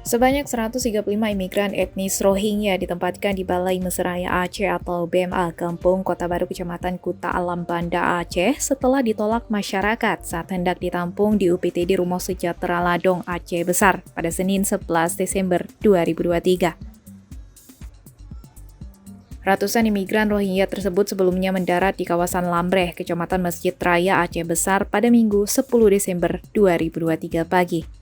Sebanyak 135 imigran etnis Rohingya ditempatkan di Balai Mesraya Aceh atau BMA Kampung Kota Baru Kecamatan Kuta Alam Banda Aceh setelah ditolak masyarakat saat hendak ditampung di UPTD Rumah Sejahtera Ladong Aceh Besar pada Senin 11 Desember 2023. Ratusan imigran Rohingya tersebut sebelumnya mendarat di kawasan Lambreh, Kecamatan Masjid Raya Aceh Besar pada Minggu 10 Desember 2023 pagi.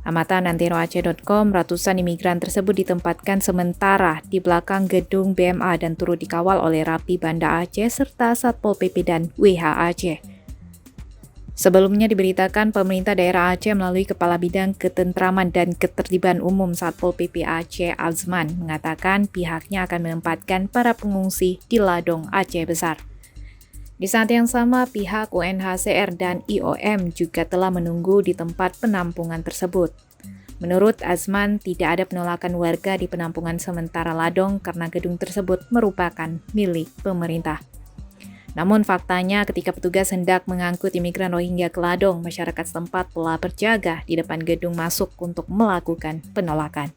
Amatan anteroaceh.com, ratusan imigran tersebut ditempatkan sementara di belakang gedung BMA dan turut dikawal oleh Rapi Banda Aceh serta Satpol PP dan WH Aceh. Sebelumnya diberitakan pemerintah daerah Aceh melalui Kepala Bidang Ketentraman dan Ketertiban Umum Satpol PP Aceh Azman mengatakan pihaknya akan menempatkan para pengungsi di Ladong Aceh Besar. Di saat yang sama, pihak UNHCR dan IOM juga telah menunggu di tempat penampungan tersebut. Menurut Azman, tidak ada penolakan warga di penampungan sementara Ladong karena gedung tersebut merupakan milik pemerintah. Namun faktanya ketika petugas hendak mengangkut imigran Rohingya ke Ladong, masyarakat setempat telah berjaga di depan gedung masuk untuk melakukan penolakan.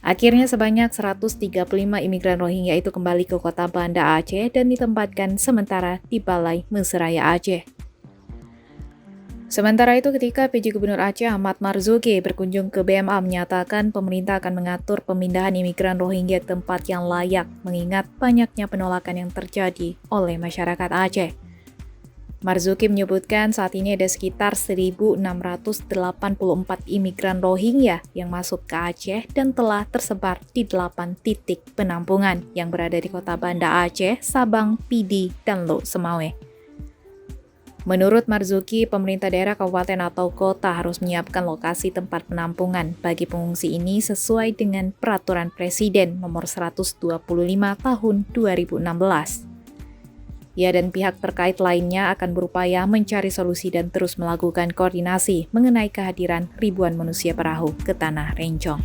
Akhirnya sebanyak 135 imigran Rohingya itu kembali ke kota Banda Aceh dan ditempatkan sementara di Balai Mesraya Aceh. Sementara itu ketika PJ Gubernur Aceh Ahmad Marzuki berkunjung ke BMA menyatakan pemerintah akan mengatur pemindahan imigran Rohingya ke tempat yang layak mengingat banyaknya penolakan yang terjadi oleh masyarakat Aceh. Marzuki menyebutkan saat ini ada sekitar 1.684 imigran Rohingya yang masuk ke Aceh dan telah tersebar di 8 titik penampungan yang berada di kota Banda Aceh, Sabang, Pidi, dan Lok Semawe. Menurut Marzuki, pemerintah daerah kabupaten atau kota harus menyiapkan lokasi tempat penampungan bagi pengungsi ini sesuai dengan Peraturan Presiden Nomor 125 Tahun 2016. Ia dan pihak terkait lainnya akan berupaya mencari solusi dan terus melakukan koordinasi mengenai kehadiran ribuan manusia perahu ke Tanah Rencong.